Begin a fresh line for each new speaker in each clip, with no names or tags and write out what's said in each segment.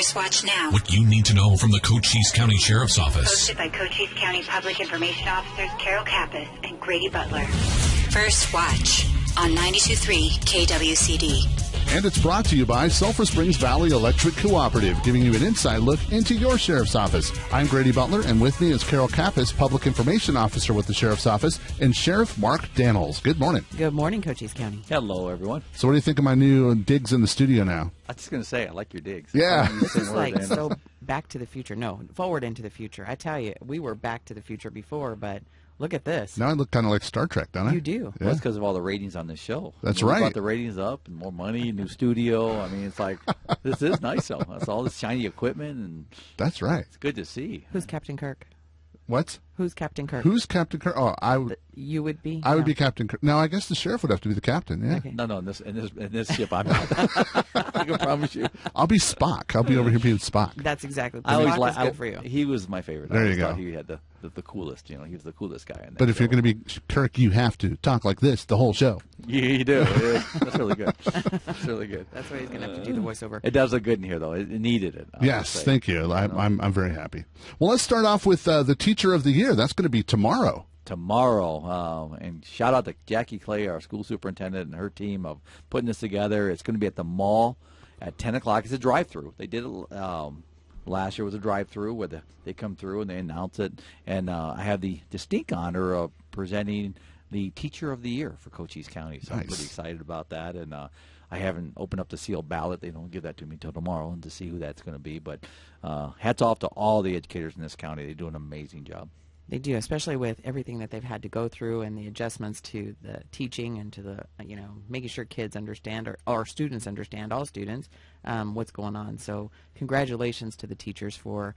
FirstWatch Now.
What you need to know from the Cochise County Sheriff's Office.
Hosted by Cochise County Public Information Officers Carol Kappas and Grady Butler. First Watch on 92.3 KWCD.
And it's brought to you by Sulphur Springs Valley Electric Cooperative, giving you an inside look into your Sheriff's Office. I'm Grady Butler, and with me is Carol Kappas, Public Information Officer with the Sheriff's Office, and Sheriff Mark Daniels. Good morning.
Good morning, Cochise County.
Hello, everyone.
So what do you think of my new digs in the studio now?
I was just going to say, I like your digs.
Yeah.
This is like so back to the future. No, forward into the future. I tell you, we were back to the future before, but look at this.
Now I look kind of like Star Trek, don't I?
You do.
Yeah.
Well, that's because of all the ratings on this show.
That's
We
right.
brought the ratings up and more money, new studio. I mean, it's like, this is nice, though. That's all this shiny equipment, and
That's right.
it's good to see.
Who's Captain Kirk?
What?
Who's Captain Kirk?
Who's Captain Kirk? Oh,
You would be?
I would
No.
be Captain Kirk. No, I guess the sheriff would have to be the captain, yeah.
Okay.
No, in this ship, I'm not. I can promise you.
I'll be Spock. I'll be over here being Spock.
That's exactly.
I always
Spock is
like.
good for you.
He was my favorite.
There
I
you
always
go.
thought he had the coolest. You know, he was the coolest guy in that
But if you're
show.
going to be Kirk, you have to talk like this the whole show.
You do. Yeah. That's really good. That's really good.
That's why he's going to have to do the voiceover.
It does look good in here, though. It needed it. I would
Yes,
say.
thank you. I'm very happy. Well, let's start off with the Teacher of the Year. That's going to be tomorrow.
Tomorrow, and shout out to Jackie Clay, our school superintendent, and her team of putting this together. It's going to be at the mall at 10 o'clock. It's a drive-through. They did it last year was a drive-through where they come through and they announce it. And I have the distinct honor of presenting the Teacher of the Year for Cochise County. So I'm
Nice.
pretty excited about that. And I haven't opened up the sealed ballot. They don't give that to me until tomorrow and to see who that's going to be. But hats off to all the educators in this county. They do an amazing job.
They do, especially with everything that they've had to go through and the adjustments to the teaching and to the, making sure kids understand or students understand, all students, what's going on. So congratulations to the teachers for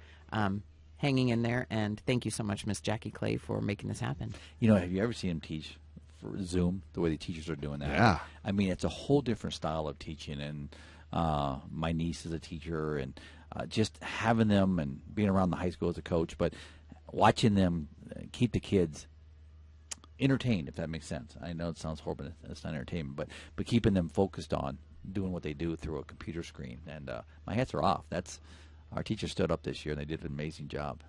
hanging in there, and thank you so much, Miss Jackie Clay, for making this happen.
You know, have you ever seen them teach for Zoom, the way the teachers are doing that?
Yeah.
I mean, it's a whole different style of teaching, and my niece is a teacher, and just having them and being around the high school as a coach, but watching them keep the kids entertained, if that makes sense. I know it sounds horrible, it's not entertainment, but keeping them focused on doing what they do through a computer screen. And my hats are off. Our teachers stood up this year, and they did an amazing job.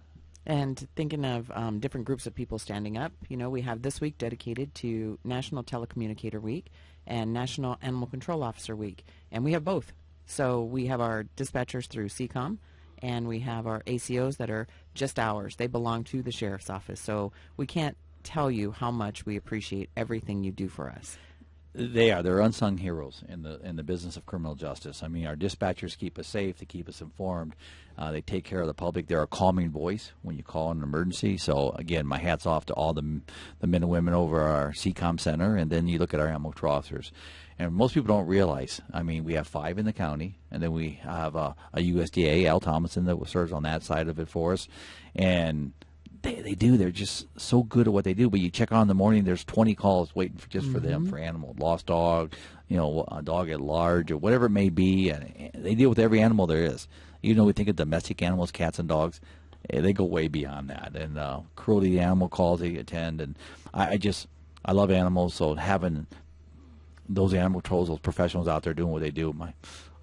And thinking of different groups of people standing up, we have this week dedicated to National Telecommunicator Week and National Animal Control Officer Week. And we have both. So we have our dispatchers through CCOM, and we have our ACOs that are just ours. They belong to the Sheriff's Office. So we can't tell you how much we appreciate everything you do for us.
They're unsung heroes in the business of criminal justice. I mean, our dispatchers keep us safe, they keep us informed, they take care of the public. They're a calming voice when you call an emergency. So again, my hat's off to all the men and women over our CCOM center. And then you look at our animal control officers, and most people don't realize. I mean, we have 5 in the county, and then we have a USDA, Al Thomason, that serves on that side of it for us, and they're just so good at what they do. But you check on in the morning, there's 20 calls waiting for them, for animal, lost dog, a dog at large, or whatever it may be. And they deal with every animal there is. Even though we think of domestic animals, cats and dogs, they go way beyond that. And cruelty to animal calls they attend. And I love animals, so having those animal controls, those professionals out there doing what they do,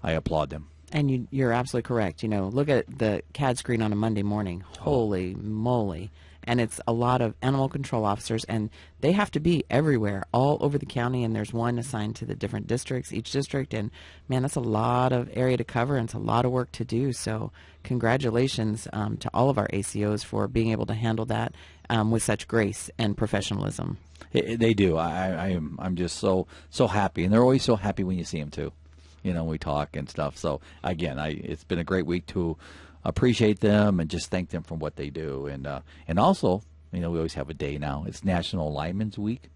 I applaud them.
And you're absolutely correct. Look at the CAD screen on a Monday morning. Holy moly. And it's a lot of animal control officers, and they have to be everywhere, all over the county, and there's one assigned to the different districts, each district, and, man, that's a lot of area to cover, and it's a lot of work to do. So congratulations to all of our ACOs for being able to handle that with such grace and professionalism.
They do. I'm just so happy, and they're always so happy when you see them, too. We talk and stuff. So, again, it's been a great week to appreciate them and just thank them for what they do. And also, we always have a day now. It's National Lineman's Week.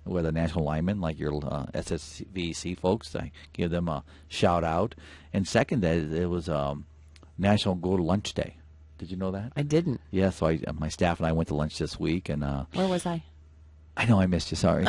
With a national lineman, like your SSVC folks, I give them a shout-out. And second, it was National Go to Lunch Day. Did you know that?
I didn't.
Yeah, so my staff and I went to lunch this week. And
where was I?
I know I missed you. Sorry.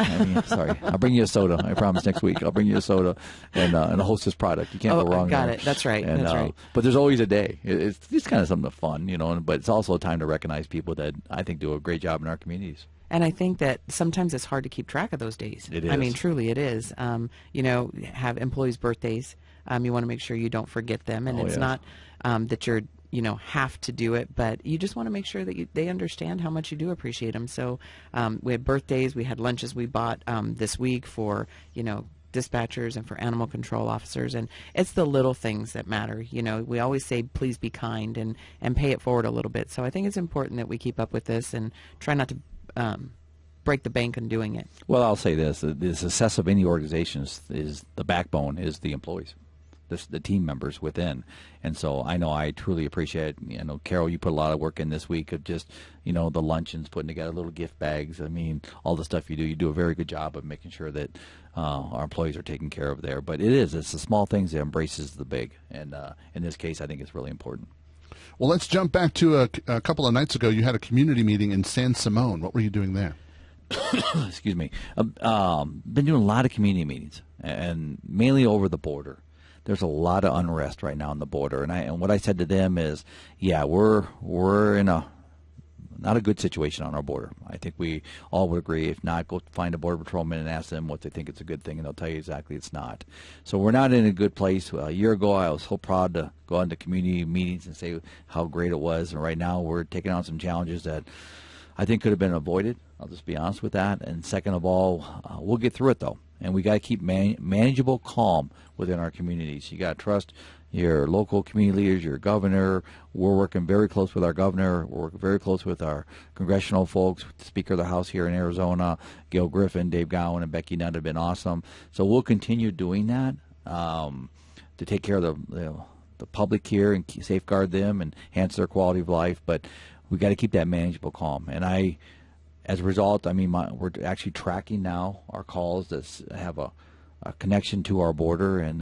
Sorry. I'll bring you a soda. I promise next week. I'll bring you a soda and a Hostess product. You can't go wrong.
Got
there.
it. That's right.
And,
that's right.
But there's always a day. It's just kind of something fun, but it's also a time to recognize people that I think do a great job in our communities.
And I think that sometimes it's hard to keep track of those days.
It is.
I mean, truly it is. Have employees' birthdays. You want to make sure you don't forget them, and
Oh,
it's
yes.
not that you're have to do it, but you just want to make sure that they understand how much you do appreciate them. So we had birthdays, we had lunches we bought this week for dispatchers and for animal control officers, and it's the little things that matter. We always say please be kind and pay it forward a little bit. So I think it's important that we keep up with this and try not to break the bank on doing it.
Well, I'll say this: the success of any organization is the backbone is the employees, the team members within. And so I truly appreciate, Carol, you put a lot of work in this week of just, the luncheons, putting together little gift bags. I mean, all the stuff you do a very good job of making sure that our employees are taken care of there. But it's the small things that embraces the big. And in this case, I think it's really important.
Well, let's jump back to a couple of nights ago. You had a community meeting in San Simon. What were you doing there?
Excuse me. Been doing a lot of community meetings, and mainly over the border. There's a lot of unrest right now on the border, and what I said to them is, yeah, we're in not a good situation on our border. I think we all would agree. If not, go find a border patrolman and ask them what they think it's a good thing, and they'll tell you exactly it's not. So we're not in a good place. A year ago, I was so proud to go into community meetings and say how great it was, and right now we're taking on some challenges that I think could have been avoided. I'll just be honest with that. And second of all, we'll get through it, though. And we got to keep manageable calm within our communities. You got to trust your local community leaders, your governor. We're working very close with our governor. We're working very close with our congressional folks, the Speaker of the House here in Arizona, Gail Griffin, Dave Gowan, and Becky Nutt have been awesome. So we'll continue doing that to take care of the public here and safeguard them and enhance their quality of life. But we got to keep that manageable calm. And as a result, we're actually tracking now our calls that have a connection to our border. And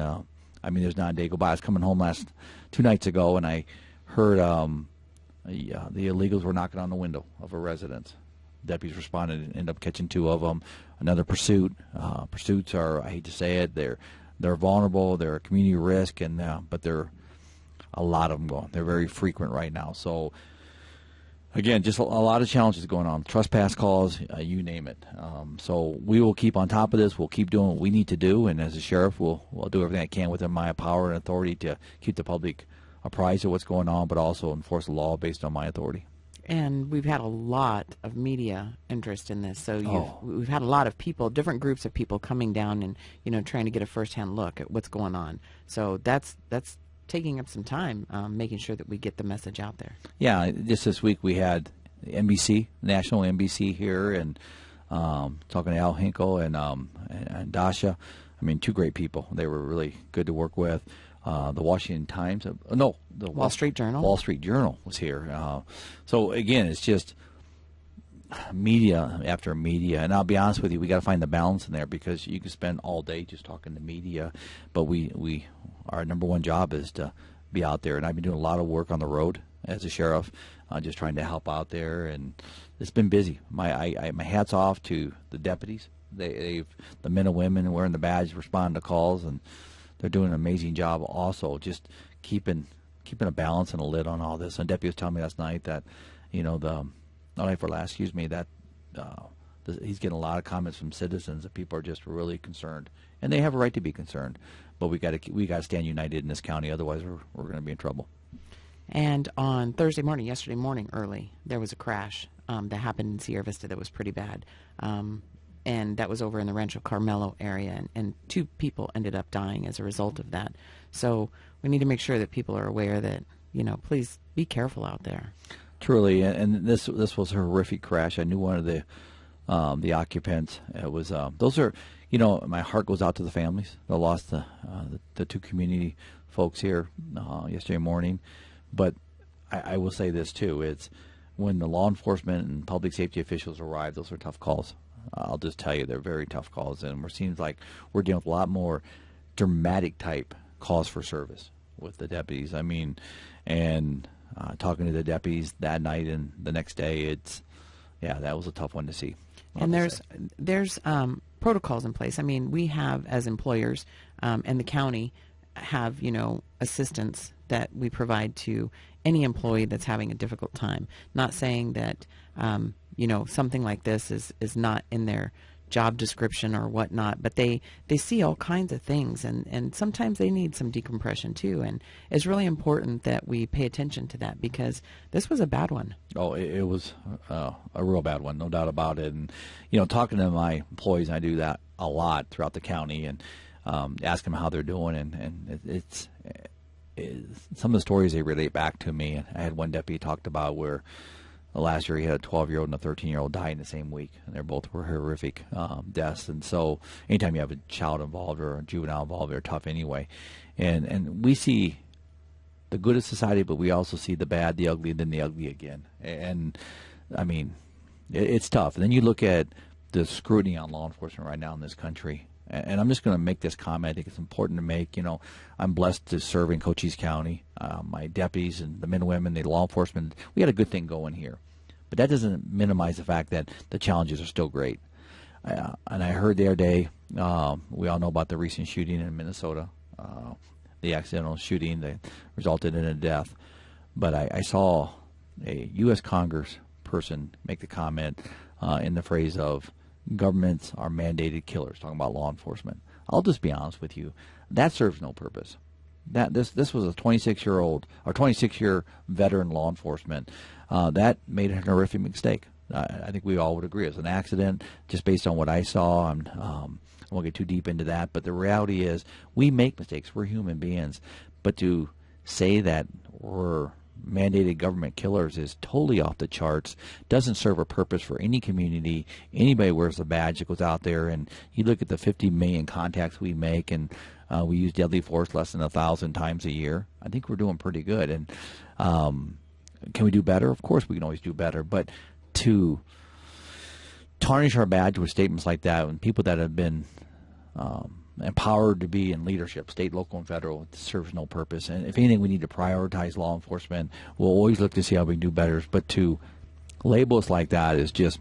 there's not a day go by. I was coming home 2 nights ago, and I heard the illegals were knocking on the window of a residence. Deputies responded and ended up catching 2 of them. Another pursuit. Pursuits are, I hate to say it, they're vulnerable. They're a community risk, but they're a lot of them going. They're very frequent right now. So. Again, just a lot of challenges going on. Trespass calls, you name it. So we will keep on top of this. We'll keep doing what we need to do. And as a sheriff, we'll do everything I can within my power and authority to keep the public apprised of what's going on, but also enforce the law based on my authority.
And we've had a lot of media interest in this. So we've had a lot of people, different groups of people coming down and, trying to get a firsthand look at what's going on. So that's taking up some time, making sure that we get the message out there.
Yeah, just this week we had NBC, national NBC here, and talking to Al Hinkle and Dasha. 2 great people. They were really good to work with. The Washington Times, the
Wall Street Journal.
Wall Street Journal was here. So again, it's just media after media, and I'll be honest with you, we got to find the balance in there, because you can spend all day just talking to media, but our number one job is to be out there. And I've been doing a lot of work on the road as a sheriff, just trying to help out there, and it's been busy. My hat's off to the deputies. The men and women wearing the badge responding to calls, and they're doing an amazing job. Also, just keeping a balance and a lid on all this. And deputy was telling me last night that that he's getting a lot of comments from citizens that people are just really concerned, and they have a right to be concerned. But we got to stand united in this county, otherwise we're going to be in trouble.
And on yesterday morning early, there was a crash that happened in Sierra Vista that was pretty bad, and that was over in the Rancho Carmelo area, and 2 people ended up dying as a result of that. So we need to make sure that people are aware that please be careful out there. Truly,
and this was a horrific crash. I knew one of the occupants. It was those are, my heart goes out to the families that lost the 2 community folks here yesterday morning. But I will say this too: it's when the law enforcement and public safety officials arrive, those are tough calls. I'll just tell you, they're very tough calls, and it seems like we're dealing with a lot more dramatic type calls for service with the deputies. Talking to the deputies that night and the next day, that was a tough one to see.
And there's protocols in place. We have, as employers, and the county have, assistance that we provide to any employee that's having a difficult time. Not saying that, something like this is not in their job description or whatnot, but they see all kinds of things, and sometimes they need some decompression too, and it's really important that we pay attention to that, because this was a bad one.
Oh, it was a real bad one, no doubt about it. And talking to my employees, I do that a lot throughout the county, and ask them how they're doing, and it's some of the stories they relate back to me. I had one deputy talked about where last year he had a 12-year-old and a 13-year-old die in the same week, and they both were horrific deaths. And so anytime you have a child involved or a juvenile involved, they're tough anyway. And we see the good of society, but we also see the bad, the ugly, and then the ugly again. And I mean, it's tough. And then you look at the scrutiny on law enforcement right now in this country. And I'm just going to make this comment. I think it's important to make. I'm blessed to serve in Cochise County. My deputies and the men and women, the law enforcement, we had a good thing going here. But that doesn't minimize the fact that the challenges are still great. And I heard the other day, we all know about the recent shooting in Minnesota, the accidental shooting that resulted in a death. But I saw a U.S. Congress person make the comment in the phrase of, governments are mandated killers, talking about law enforcement. I'll just be honest with you, that serves no purpose. This was a 26-year-old or 26-year veteran law enforcement that made a horrific mistake. I think we all would agree. It was an accident, just based on what I saw. I won't get too deep into that, but the reality is we make mistakes. We're human beings. But to say that we're mandated government killers is totally off the charts, doesn't serve a purpose for any community. Anybody wears a badge that goes out there, and you look at the 50 million contacts we make, and we use deadly force less than 1,000 times a year. I think we're doing pretty good. And can we do better? Of course we can always do better, but to tarnish our badge with statements like that, and people that have been empowered to be in leadership, state, local, and federal, it serves no purpose. And if anything, we need to prioritize law enforcement. We'll always look to see how we can do better, but to label us like that is just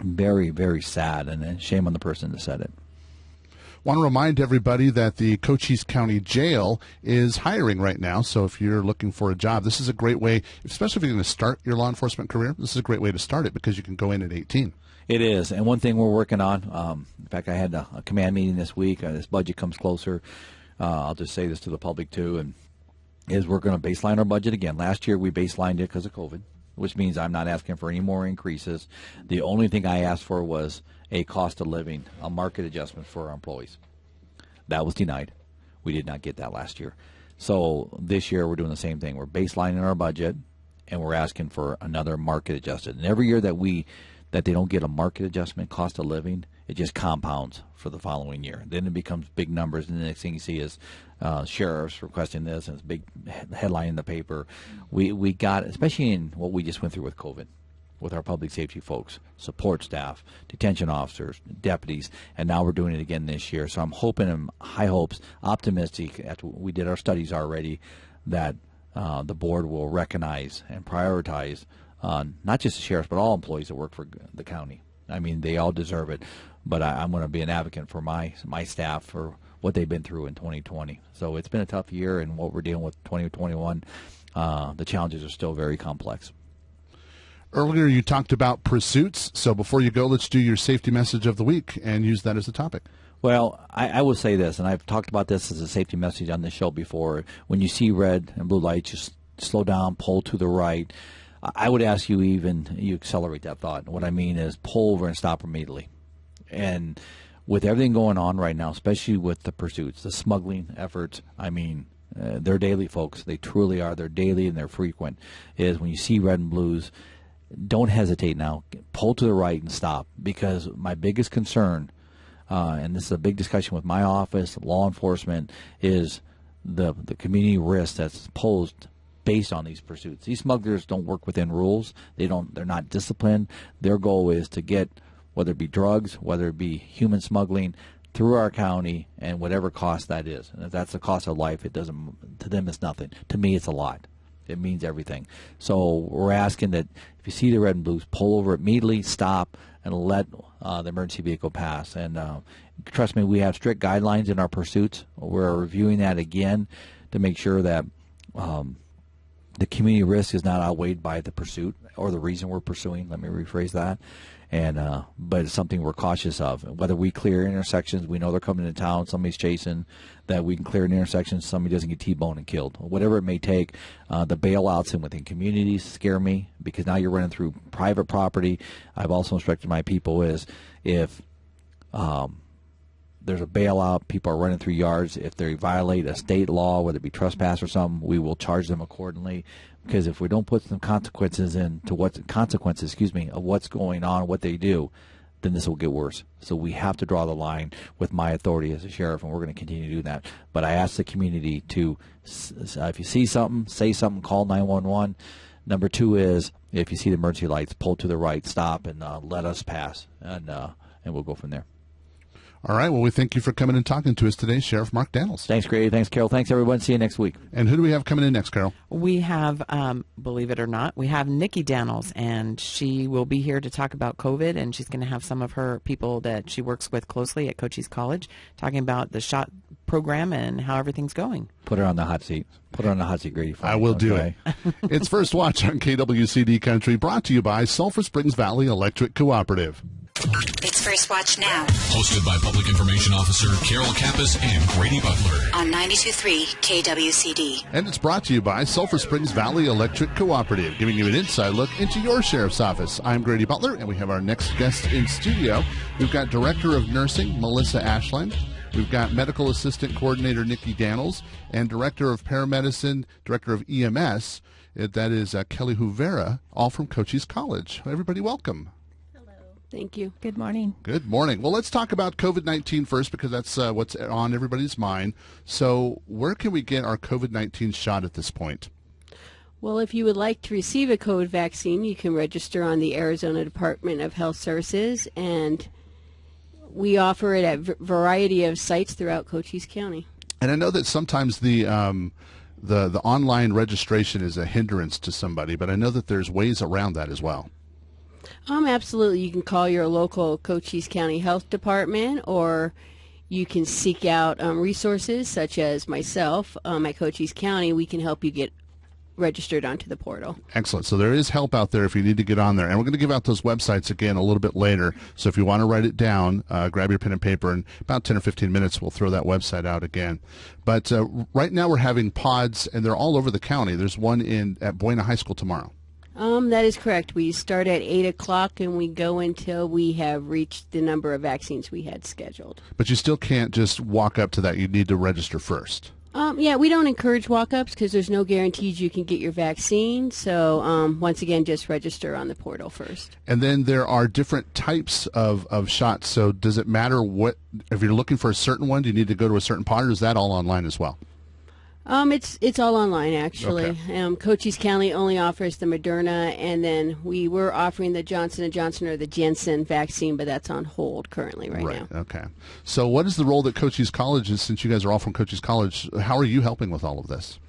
very, very sad, and shame on the person that said it.
Want to remind everybody that the Cochise County Jail is hiring right now, so if you're looking for a job, this is a great way, especially if you're going to start your law enforcement career, this is a great way to start it, because you can go in at 18.
It is, and one thing we're working on, in fact, I had a command meeting this week. This budget comes closer. I'll just say this to the public, too, and is we're going to baseline our budget again. Last year, we baselined it because of COVID, which means I'm not asking for any more increases. The only thing I asked for was a cost of living, a market adjustment for our employees. That was denied. We did not get that last year. So this year, we're doing the same thing. We're baselining our budget, and we're asking for another market adjusted. And every year that they don't get a market adjustment, cost of living, it just compounds for the following year. Then it becomes big numbers, and the next thing you see is sheriffs requesting this, and it's a big headline in the paper. We got, especially in what we just went through with COVID, with our public safety folks, support staff, detention officers, deputies, and now we're doing it again this year. So I'm hoping, and high hopes, optimistic, after we did our studies already, that the board will recognize and prioritize not just the sheriffs, but all employees that work for the county. I mean, they all deserve it, but I'm going to be an advocate for my staff for what they've been through in 2020. So it's been a tough year, and what we're dealing with 2021, the challenges are still very complex.
Earlier, you talked about pursuits, so before you go, let's do your safety message of the week and use that as a topic.
Well, I will say this, and I've talked about this as a safety message on this show before. When you see red and blue lights, just slow down, pull to the right. I would ask you you accelerate that thought. What I mean is pull over and stop immediately. And with everything going on right now, especially with the pursuits, the smuggling efforts, I mean, they're daily, folks. They truly are. They're daily and they're frequent. Is when you see red and blues, don't hesitate now. Pull to the right and stop, because my biggest concern, and this is a big discussion with my office, law enforcement, is the community risk that's posed based on these pursuits. These smugglers don't work within rules. They're not disciplined. Their goal is to get, whether it be drugs, whether it be human smuggling, through our county, and whatever cost that is. And if that's the cost of life, to them it's nothing. To me, it's a lot. It means everything. So we're asking that if you see the red and blues, pull over immediately, stop, and let the emergency vehicle pass. And trust me, we have strict guidelines in our pursuits. We're reviewing that again to make sure that the community risk is not outweighed by the pursuit or the reason we're pursuing. Let me rephrase that. And but it's something we're cautious of. Whether we clear intersections, we know they're coming into town, somebody's chasing, that we can clear an intersection, somebody doesn't get T-boned and killed. Whatever it may take, the bailouts and within communities scare me because now you're running through private property. I've also instructed my people is if there's a bailout, people are running through yards. If they violate a state law, whether it be trespass or something, we will charge them accordingly. Because if we don't put some consequences of what's going on, what they do, then this will get worse. So we have to draw the line with my authority as a sheriff, and we're going to continue to do that. But I ask the community to, if you see something, say something, call 911. Number two is, if you see the emergency lights, pull to the right, stop, and let us pass, and we'll go from there.
All right. Well, we thank you for coming and talking to us today, Sheriff Mark Daniels.
Thanks, Grady. Thanks, Carol. Thanks, everyone. See you next week.
And who do we have coming in next, Carol?
We have, believe it or not, we have Nikki Daniels, and she will be here to talk about COVID, and she's going to have some of her people that she works with closely at Cochise College talking about the shot program and how everything's going.
Put her on the hot seat. Put her on the hot seat, Grady.
I will do it. It's First Watch on KWCD Country, brought to you by Sulphur Springs Valley Electric Cooperative.
It's First Watch Now.
Hosted by Public Information Officer Carol Kappas and Grady Butler.
On 92.3 KWCD.
And it's brought to you by Sulphur Springs Valley Electric Cooperative, giving you an inside look into your sheriff's office. I'm Grady Butler, and we have our next guest in studio. We've got Director of Nursing, Melissa Ashland. We've got Medical Assistant Coordinator Nikki Daniels, and Director of Paramedicine, Director of EMS, that is Kelly Hoovera, all from Cochise College. Everybody, welcome.
Thank you. Good morning.
Good morning. Well, let's talk about COVID-19 first because that's what's on everybody's mind. So where can we get our COVID-19 shot at this point?
Well, if you would like to receive a COVID vaccine, you can register on the Arizona Department of Health Services, and we offer it at a variety of sites throughout Cochise County.
And I know that sometimes the online registration is a hindrance to somebody, but I know that there's ways around that as well.
Absolutely. You can call your local Cochise County Health Department, or you can seek out resources such as myself at Cochise County. We can help you get registered onto the portal.
Excellent. So there is help out there if you need to get on there. And we're going to give out those websites again a little bit later. So if you want to write it down, grab your pen and paper, and about 10 or 15 minutes we'll throw that website out again. But right now we're having pods, and they're all over the county. There's one at Buena High School tomorrow.
That is correct. We start at 8 o'clock and we go until we have reached the number of vaccines we had scheduled.
But you still can't just walk up to that. You need to register first.
Yeah, we don't encourage walk-ups because there's no guarantees you can get your vaccine. So once again, just register on the portal first.
And then there are different types of shots. So does it matter if you're looking for a certain one, do you need to go to a certain pod, or is that all online as well?
It's all online, actually.
Okay.
Cochise County only offers the Moderna, and then we were offering the Johnson & Johnson or the Janssen vaccine, but that's on hold currently right now.
Okay. So what is the role that Cochise College is, since you guys are all from Cochise College? How are you helping with all of this?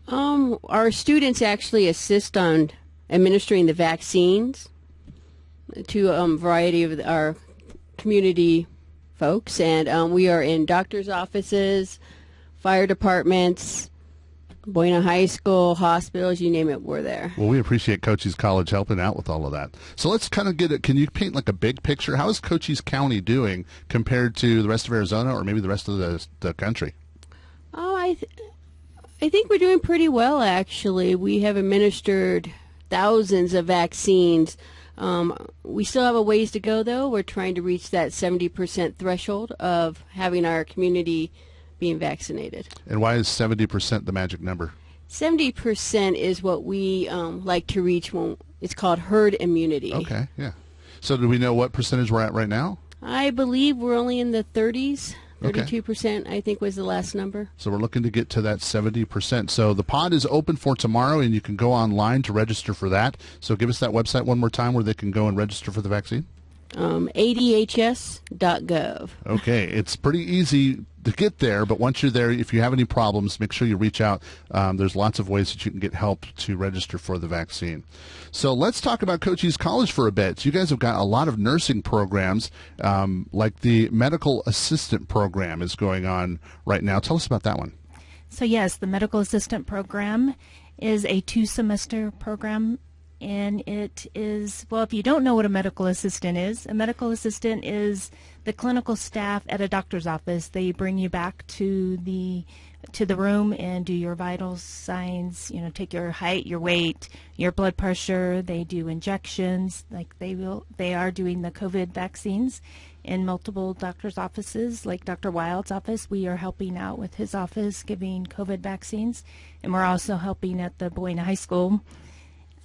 Our students actually assist on administering the vaccines to a variety of our community folks, and we are in doctors' offices, fire departments, Buena High School, hospitals, you name it, we're there.
Well, we appreciate Cochise College helping out with all of that. So let's kind of get it. Can you paint like a big picture? How is Cochise County doing compared to the rest of Arizona or maybe the rest of the country?
I think we're doing pretty well, actually. We have administered thousands of vaccines. We still have a ways to go, though. We're trying to reach that 70% threshold of having our community being vaccinated.
And why is 70% the magic number?
70% is what we like to reach when it's called herd immunity.
Okay, yeah. So do we know what percentage we're at right now?
I believe we're only in the 30s.
Okay.
32%, I think, was the last number.
So we're looking to get to that 70%. So the pod is open for tomorrow, and you can go online to register for that. So give us that website one more time where they can go and register for the vaccine.
ADHS.gov.
Okay, it's pretty easy to get there, but once you're there, if you have any problems, make sure you reach out. There's lots of ways that you can get help to register for the vaccine. So let's talk about Cochise College for a bit. You guys have got a lot of nursing programs, like the Medical Assistant Program is going on right now. Tell us about that one.
So yes, the medical assistant program is a 2-semester program, and it is, well, if you don't know what a medical assistant is the clinical staff at a doctor's office. They bring you back to the room and do your vital signs, take your height, your weight, your blood pressure. They do injections, like they are doing the COVID vaccines in multiple doctor's offices, like Dr. Wild's office. We are helping out with his office giving COVID vaccines, and we're also helping at the Buena High School.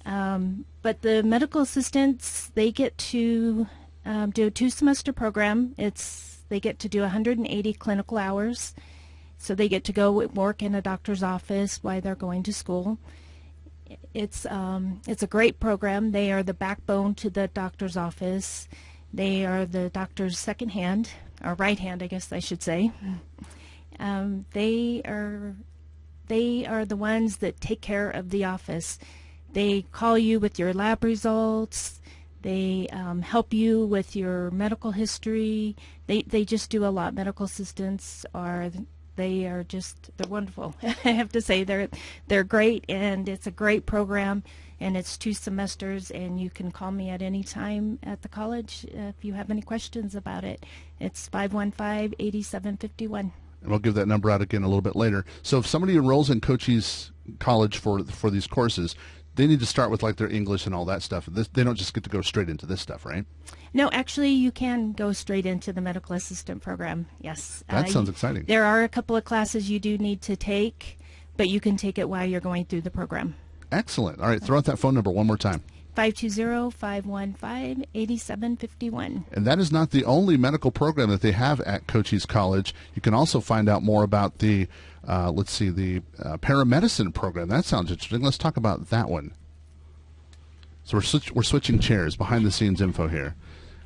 But the medical assistants, they get to do a 2-semester program. They get to do 180 clinical hours. So they get to go work in a doctor's office while they're going to school. It's a great program. They are the backbone to the doctor's office. They are the doctor's second hand, or right hand, I guess I should say. They are the ones that take care of the office. They call you with your lab results. They help you with your medical history. They just do a lot. Medical assistants they're wonderful. I have to say they're great, and it's a great program, and it's 2 semesters, and you can call me at any time at the college if you have any questions about it. It's 515-8751.
And we'll give that number out again a little bit later. So if somebody enrolls in Cochise College for these courses, they need to start with like their English and all that stuff. They don't just get to go straight into this stuff, right?
No, actually, you can go straight into the medical assistant program. Yes.
That sounds exciting.
There are a couple of classes you do need to take, but you can take it while you're going through the program.
Excellent. All right, throw out that phone number one more time.
520-515-8751.
And that is not the only medical program that they have at Cochise College. You can also find out more about the Paramedicine Program. That sounds interesting. Let's talk about that one. So we're switching chairs, behind the scenes info here.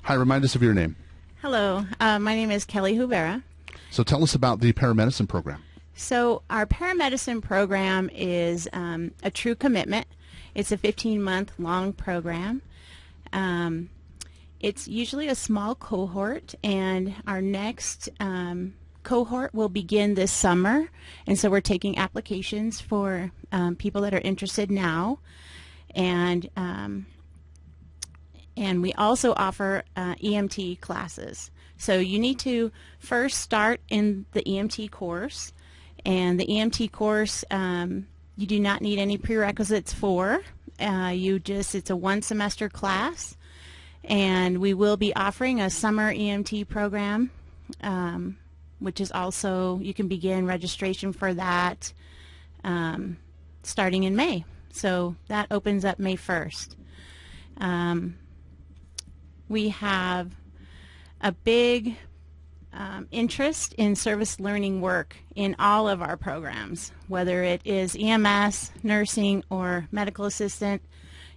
Hi, remind us of your name.
Hello, my name is Kelly Hubera.
So tell us about the Paramedicine Program.
So our Paramedicine Program is a true commitment. It's a 15-month long program. It's usually a small cohort, and our next cohort will begin this summer, and so we're taking applications for people that are interested now, and we also offer EMT classes. So you need to first start in the EMT course, and the EMT course you do not need any prerequisites for. It's a 1-semester class, and we will be offering a summer EMT program, which is also, you can begin registration for that starting in May. So that opens up May 1st. We have a big interest in service learning work in all of our programs, whether it is EMS, nursing, or medical assistant,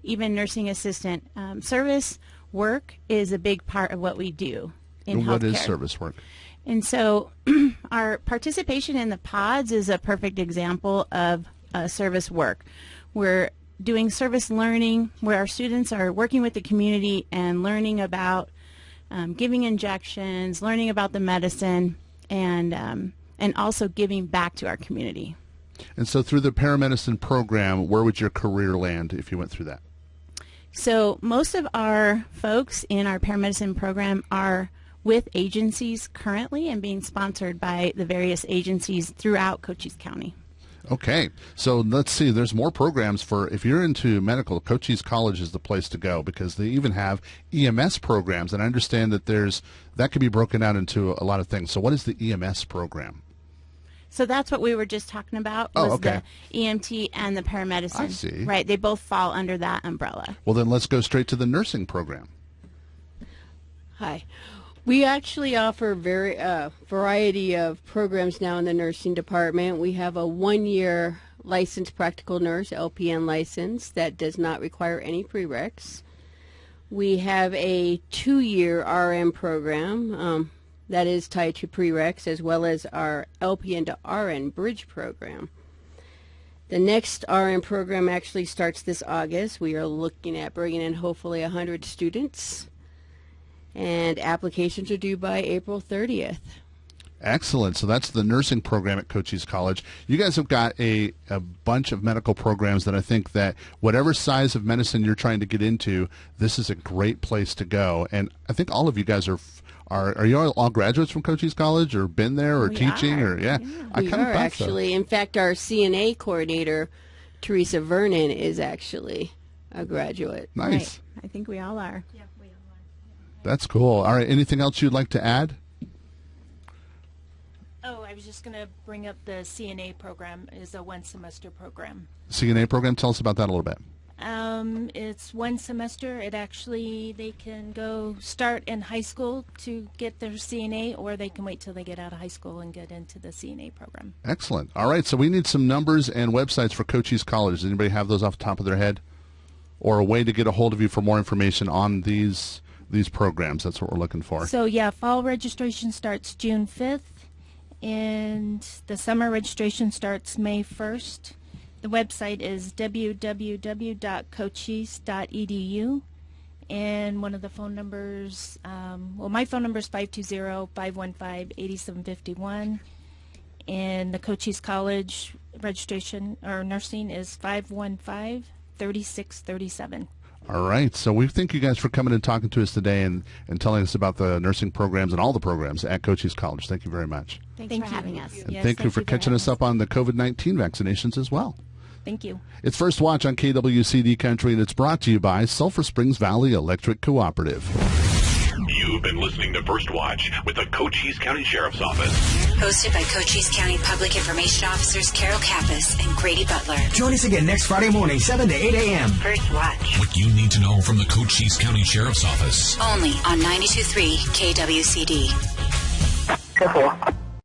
even nursing assistant. Service work is a big part of what we do in healthcare.
What is service work?
And so our participation in the pods is a perfect example of service work. We're doing service learning where our students are working with the community and learning about giving injections, learning about the medicine, and also giving back to our community.
And so through the Paramedicine Program, where would your career land if you went through that?
So most of our folks in our Paramedicine Program are with agencies currently and being sponsored by the various agencies throughout Cochise County.
Okay, so let's see, there's more programs for, if you're into medical, Cochise College is the place to go, because they even have EMS programs, and I understand that that could be broken out into a lot of things. So what is the EMS program?
So that's what we were just talking about, was the EMT and the paramedicine.
I see.
Right, they both fall under that umbrella.
Well, then let's go straight to the nursing program.
Hi. We actually offer variety of programs now in the nursing department. We have a 1-year licensed practical nurse, LPN license, that does not require any prereqs. We have a 2-year RN program that is tied to prereqs, as well as our LPN to RN bridge program. The next RN program actually starts this August. We are looking at bringing in hopefully 100 students. And applications are due by April 30th.
Excellent. So that's the nursing program at Cochise College. You guys have got a bunch of medical programs that I think that whatever size of medicine you're trying to get into, this is a great place to go. And I think all of you guys are you all graduates from Cochise College or been there or teaching? Yeah.
We are actually. So. In fact, our CNA coordinator, Teresa Vernon, is actually a graduate.
Nice.
Right. I think we all are.
Yeah, we all are.
That's cool. All right. Anything else you'd like to add?
Oh, I was just going to bring up the CNA program. Is a one-semester program.
CNA program, tell us about that a little bit.
It's one semester. They can go start in high school to get their CNA, or they can wait till they get out of high school and get into the CNA program.
Excellent. All right, so we need some numbers and websites for Cochise College. Does anybody have those off the top of their head? Or a way to get a hold of you for more information on these programs? That's what we're looking for.
So, fall registration starts June 5th. And the summer registration starts May 1st. The website is www.cochise.edu. And one of the phone numbers, my phone number is 520-515-8751. And the Cochise College registration or nursing is 515-3637.
All right. So we thank you guys for coming and talking to us today and telling us about the nursing programs and all the programs at Cochise College. Thank you very much.
Thanks for having us.
And thank you for catching us up on the COVID-19 vaccinations as well.
Thank you.
It's First Watch on KWCD Country, and it's brought to you by Sulphur Springs Valley Electric Cooperative.
You've been listening to First Watch with the Cochise County Sheriff's Office.
Hosted by Cochise County Public Information Officers Carol Kappas and Grady Butler.
Join us again next Friday morning, 7 to 8 a.m.
First Watch.
What you need to know from the Cochise County Sheriff's Office.
Only on 92.3 KWCD.